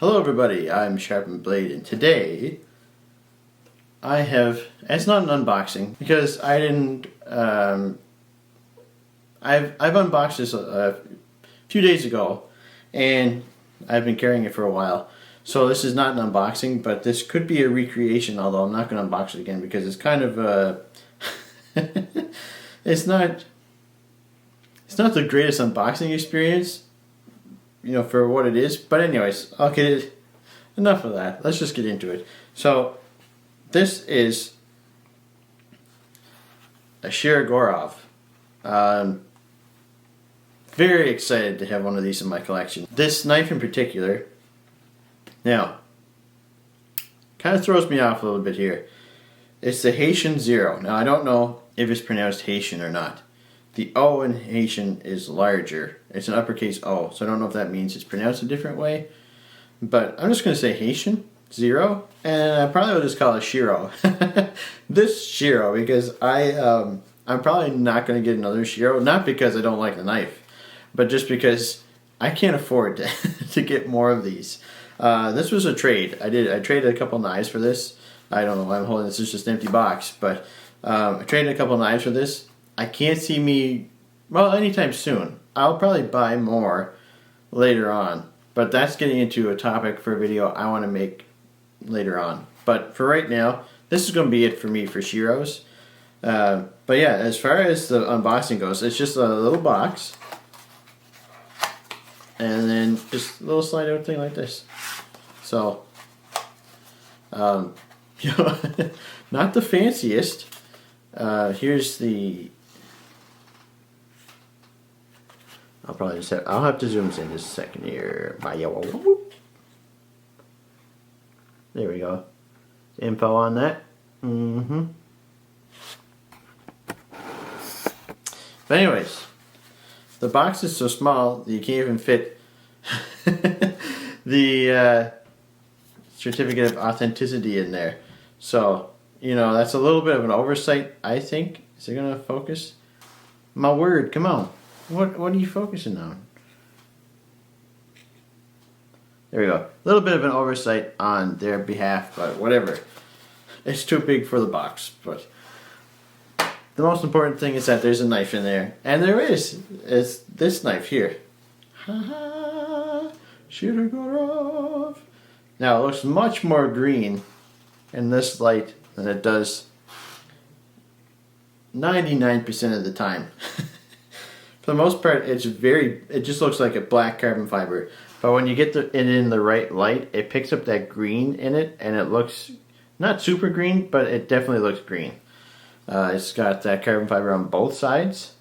Hello everybody, I'm Sharpened Blade, and today I have, it's not an unboxing because I didn't, I've unboxed this a few days ago and I've been carrying it for a while. So this is not an unboxing, but this could be a recreation, although I'm not going to unbox it again because it's kind of it's not the greatest unboxing experience, you know, for what it is. But anyways, I'll get it. Enough of that. Let's just get into it. So this is a Shiro. Very excited to have one of these in my collection. This knife in particular, now, kind of throws me off a little bit here. It's the HatiOn Zero. Now I don't know if it's pronounced Haitian or not. The O in Haitian is larger. It's an uppercase O, so I don't know if that means it's pronounced a different way. But I'm just going to say HatiOn Zero, and I probably will just call it Shiro. This Shiro, because I'm probably not going to get another Shiro, not because I don't like the knife, but just because I can't afford to get more of these. This was a trade. I traded a couple knives for this. I don't know why I'm holding this. It's just an empty box, but I traded a couple knives for this. I can't see me, well, anytime soon. I'll probably buy more later on, but that's getting into a topic for a video I want to make later on. But for right now, this is going to be it for me for Shiros. But yeah, as far as the unboxing goes, it's just a little box. And then just a little slide out thing like this. So, you know, not the fanciest. Here's the. I'll have to zoom in just a second here. There we go. Info on that. But anyways, the box is so small that you can't even fit the certificate of authenticity in there. So, you know, that's a little bit of an oversight, I think. Is it going to focus? My word, come on. What are you focusing on? There we go. A little bit of an oversight on their behalf, but whatever. It's too big for the box, but the most important thing is that there's a knife in there. And there is. It's this knife here. Shiro. Now it looks much more green in this light than it does 99% of the time. For the most part, it just looks like a black carbon fiber. But when you get it in the right light, it picks up that green in it, and it looks not super green, but it definitely looks green. It's got that carbon fiber on both sides.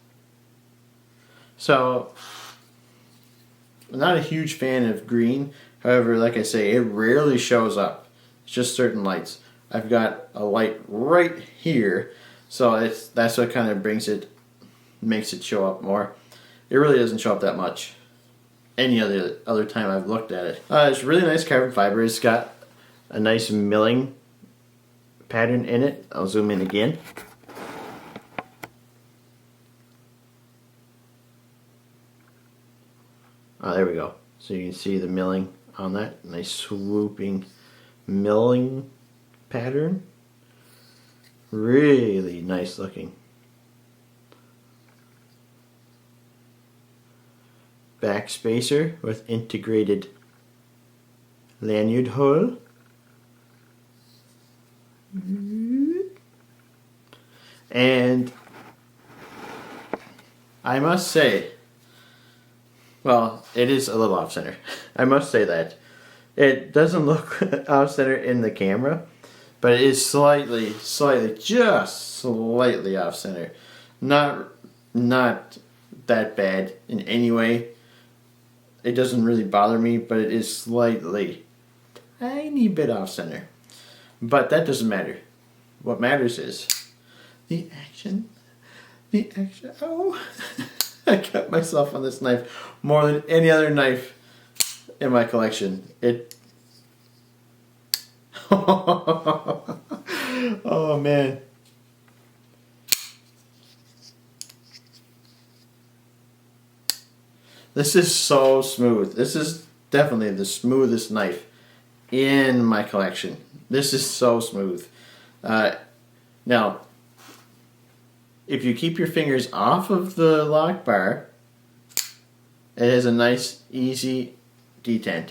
So, I'm not a huge fan of green. However, like I say, it rarely shows up. It's just certain lights. I've got a light right here, so that's what kind of makes it show up more. It really doesn't show up that much any other time I've looked at it. It's really nice carbon fiber. It's got a nice milling pattern in it. I'll zoom in again. Oh, there we go. So you can see the milling on that. Nice swooping milling pattern. Really nice looking. Back spacer with integrated lanyard hole. And I must say, well, it is a little off center. I must say that. It doesn't look off center in the camera, but it is slightly, just slightly off center. Not that bad in any way. It doesn't really bother me, but it is slightly, tiny bit off center. But that doesn't matter. What matters is the action. The action. Oh, I cut myself on this knife more than any other knife in my collection. Oh man. This is so smooth. This is definitely the smoothest knife in my collection. This is so smooth. Now, if you keep your fingers off of the lock bar, it has a nice, easy detent.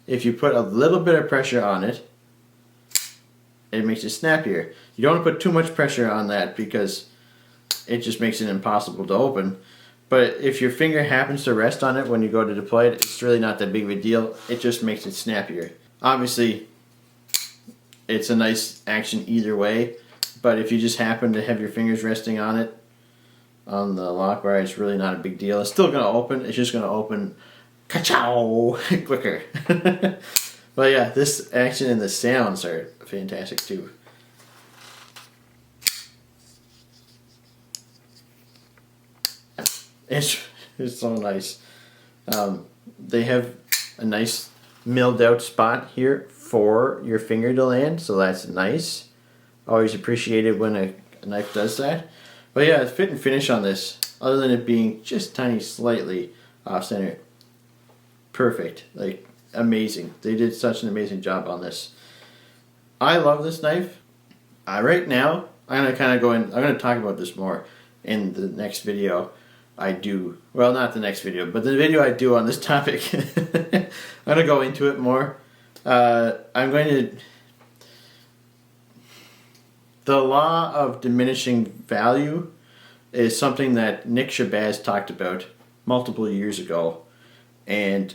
If you put a little bit of pressure on it, it makes it snappier. You don't want to put too much pressure on that because it just makes it impossible to open. But if your finger happens to rest on it when you go to deploy it, it's really not that big of a deal. It just makes it snappier. Obviously, it's a nice action either way, but if you just happen to have your fingers resting on it, on the lock bar, it's really not a big deal. It's still going to open. It's just going to open ka-chow quicker. But yeah, this action and the sounds are fantastic too. It's so nice. They have a nice milled out spot here for your finger to land, so that's nice. Always appreciated when a knife does that. But yeah, the fit and finish on this, other than it being just tiny slightly off center, perfect. Like, amazing. They did such an amazing job on this. I love this knife. Right now, I'm gonna kind of go in. I'm gonna talk about this more in the next video. I do, well, not the next video, but the video I do on this topic. I'm gonna go into it more. I'm going to. The law of diminishing value is something that Nick Shabazz talked about multiple years ago, and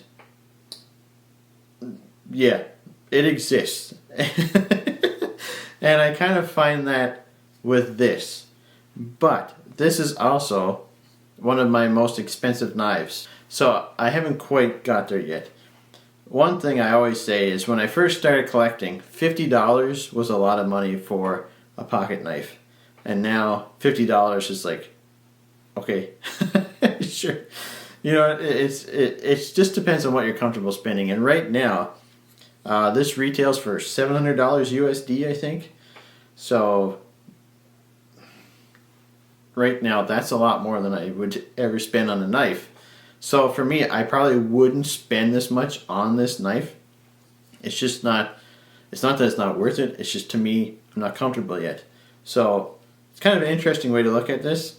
yeah, it exists. And I kind of find that with this. But this is also one of my most expensive knives. So I haven't quite got there yet. One thing I always say is when I first started collecting, $50 was a lot of money for a pocket knife. And now $50 is like, okay, sure. You know, it just depends on what you're comfortable spending. And right now, this retails for $700 USD, I think. So right now, that's a lot more than I would ever spend on a knife. So for me, I probably wouldn't spend this much on this knife. It's just not, it's not that it's not worth it. It's just, to me, I'm not comfortable yet. So it's kind of an interesting way to look at this.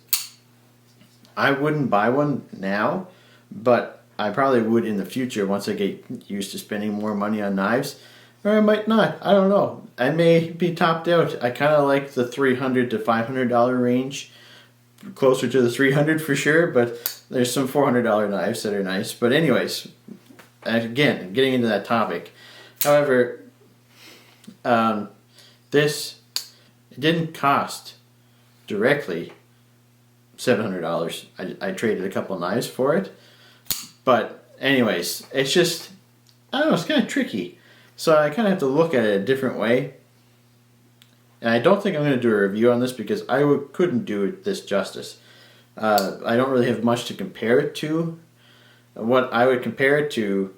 I wouldn't buy one now, but I probably would in the future once I get used to spending more money on knives. Or I might not. I don't know. I may be topped out. I kind of like the $300 to $500 range. Closer to the $300 for sure, but there's some $400 knives that are nice. But anyways, again, getting into that topic. However, this, it didn't cost directly $700. I traded a couple knives for it. But anyways, it's just, I don't know, it's kind of tricky. So I kind of have to look at it a different way. And I don't think I'm going to do a review on this because I couldn't do this justice. I don't really have much to compare it to. What I would compare it to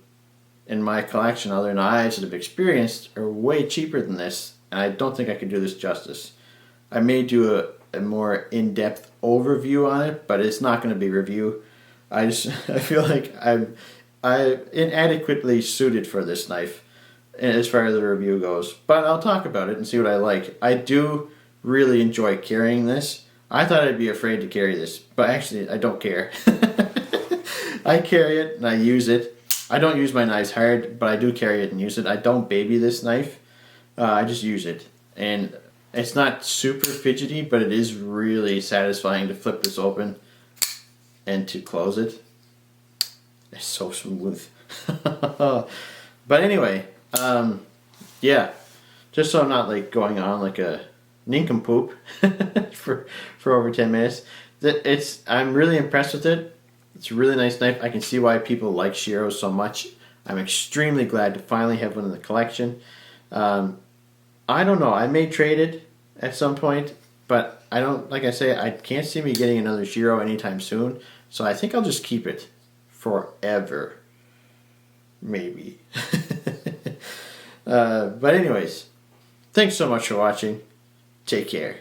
in my collection, other knives that I've experienced, are way cheaper than this. And I don't think I could do this justice. I may do a more in-depth overview on it, but it's not going to be review. I feel like I'm inadequately suited for this knife as far as the review goes. But I'll talk about it and see what I like. I do really enjoy carrying this. I thought I'd be afraid to carry this, but actually I don't care. I carry it and I use it. I don't use my knives hard, but I do carry it and use it. I don't baby this knife. I just use it. And it's not super fidgety, but it is really satisfying to flip this open and to close it. It's so smooth. But anyway, yeah, just so I'm not like going on like a nincompoop for over 10 minutes. I'm really impressed with it. It's a really nice knife. I can see why people like Shiro so much. I'm extremely glad to finally have one in the collection. I don't know. I may trade it at some point, but I don't, like I say, I can't see me getting another Shiro anytime soon. So I think I'll just keep it forever. Maybe. But anyways, thanks so much for watching. Take care.